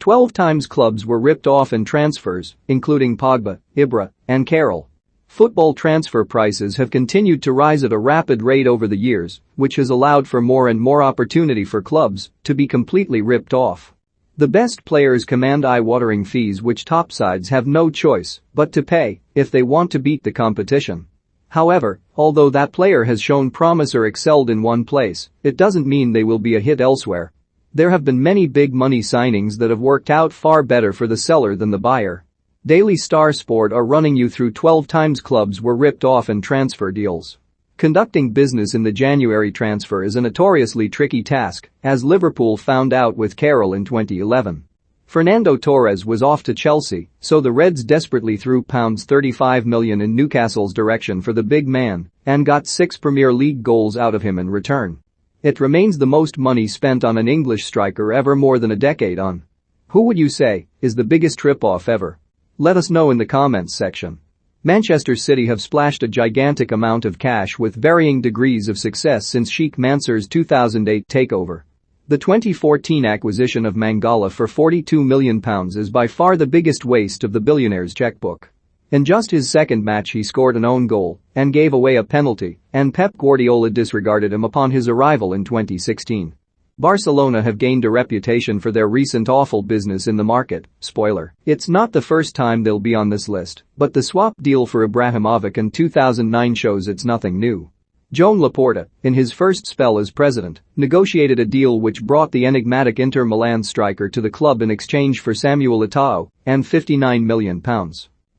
12 times clubs were ripped off in transfers, including Pogba, Ibra, and Carroll. Football transfer prices have continued to rise at a rapid rate over the years, which has allowed for more and more opportunity for clubs to be completely ripped off. The best players command eye-watering fees which top sides have no choice but to pay if they want to beat the competition. However, although that player has shown promise or excelled in one place, it doesn't mean they will be a hit elsewhere. There have been many big money signings that have worked out far better for the seller than the buyer. Daily Star Sport are running you through 12 times clubs were ripped off in transfer deals. Conducting business in the January transfer is a notoriously tricky task, as Liverpool found out with Carroll in 2011. Fernando Torres was off to Chelsea, so the Reds desperately threw £35 million in Newcastle's direction for the big man and got 6 Premier League goals out of him in return. It remains the most money spent on an English striker ever, more than a decade on. Who would you say is the biggest rip-off ever? Let us know in the comments section. Manchester City have splashed a gigantic amount of cash with varying degrees of success since Sheikh Mansour's 2008 takeover. The 2014 acquisition of Mangala for £42 million is by far the biggest waste of the billionaire's checkbook. In just his second match he scored an own goal and gave away a penalty, and Pep Guardiola disregarded him upon his arrival in 2016. Barcelona have gained a reputation for their recent awful business in the market. Spoiler, it's not the first time they'll be on this list, but the swap deal for Ibrahimovic in 2009 shows it's nothing new. Joan Laporta, in his first spell as president, negotiated a deal which brought the enigmatic Inter Milan striker to the club in exchange for Samuel Eto'o and £59 million.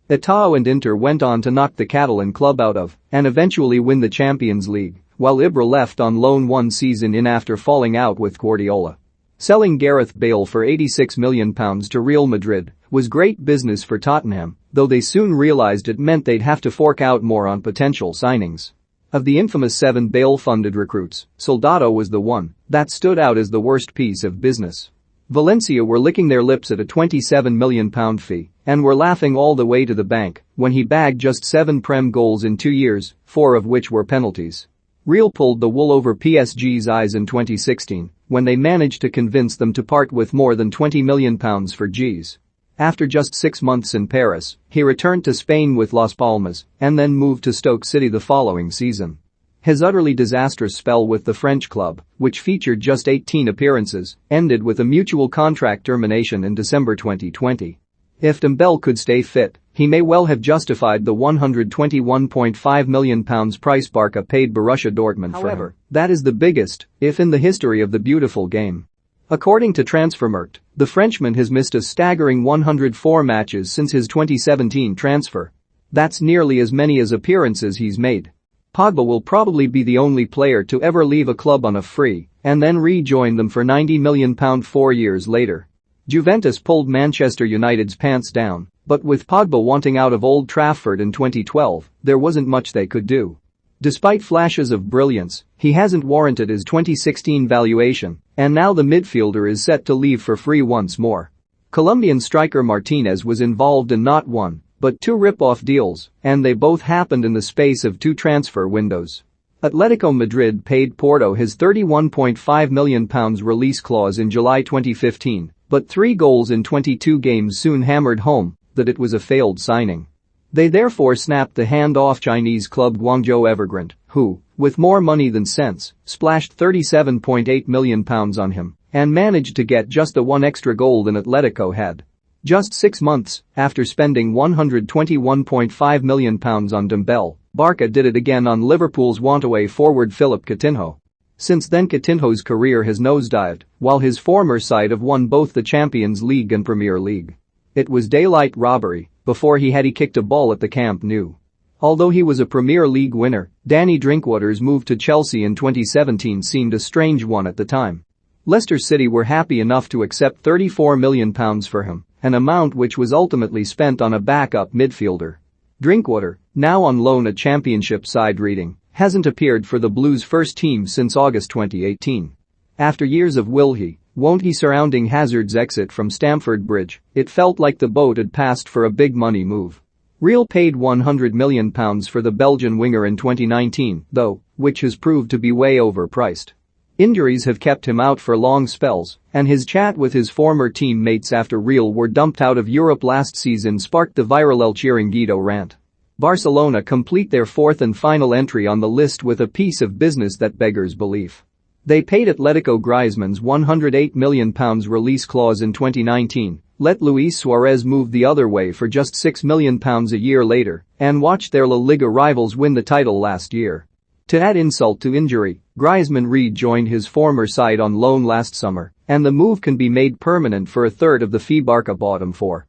Eto'o and Inter went on to knock the Catalan club out of and eventually win the Champions League, while Ibra left on loan 1 season in after falling out with Guardiola. Selling Gareth Bale for £86 million to Real Madrid was great business for Tottenham, though they soon realized it meant they'd have to fork out more on potential signings. Of the infamous 7 Bale-funded recruits, Soldado was the one that stood out as the worst piece of business. Valencia were licking their lips at a £27 million fee and were laughing all the way to the bank when he bagged just 7 Prem goals in 2 years, 4 of which were penalties. Real pulled the wool over PSG's eyes in 2016 when they managed to convince them to part with more than £20 million for G's. After just 6 months in Paris, he returned to Spain with Las Palmas and then moved to Stoke City the following season. His utterly disastrous spell with the French club, which featured just 18 appearances, ended with a mutual contract termination in December 2020. If Dembele could stay fit, he may well have justified the £121.5 million price Barca paid Borussia Dortmund for him. However, that is the biggest if in the history of the beautiful game. According to Transfermarkt, the Frenchman has missed a staggering 104 matches since his 2017 transfer. That's nearly as many as appearances he's made. Pogba will probably be the only player to ever leave a club on a free and then rejoin them for £90 million 4 years later. Juventus pulled Manchester United's pants down, but with Pogba wanting out of Old Trafford in 2012, there wasn't much they could do. Despite flashes of brilliance, he hasn't warranted his 2016 valuation, and now the midfielder is set to leave for free once more. Colombian striker Martinez was involved in not one, but 2 rip-off deals, and they both happened in the space of 2 transfer windows. Atletico Madrid paid Porto his £31.5 million release clause in July 2015, but 3 goals in 22 games soon hammered home that it was a failed signing. They therefore snapped the hand off Chinese club Guangzhou Evergrande, who, with more money than sense, splashed £37.8 million on him and managed to get just the 1 extra goal than Atletico had. Just 6 months after spending £121.5 million on Dembele, Barca did it again on Liverpool's want-away forward Philippe Coutinho. Since then Coutinho's career has nosedived, while his former side have won both the Champions League and Premier League. It was daylight robbery before he kicked a ball at the Camp Nou. Although he was a Premier League winner, Danny Drinkwater's move to Chelsea in 2017 seemed a strange one at the time. Leicester City were happy enough to accept £34 million for him, an amount which was ultimately spent on a backup midfielder. Drinkwater, now on loan at Championship side Reading, hasn't appeared for the Blues' first team since August 2018. After years of will he, won't he surrounding Hazard's exit from Stamford Bridge, it felt like the boat had passed for a big money move. Real paid £100 million for the Belgian winger in 2019, though, which has proved to be way overpriced. Injuries have kept him out for long spells, and his chat with his former teammates after Real were dumped out of Europe last season sparked the viral El Chiringuito rant. Barcelona complete their fourth and final entry on the list with a piece of business that beggars belief. They paid Atletico Griezmann's £108 million release clause in 2019, let Luis Suarez move the other way for just £6 million a year later, and watched their La Liga rivals win the title last year. To add insult to injury, Griezmann rejoined his former side on loan last summer, and the move can be made permanent for a third of the fee Barca bought him for.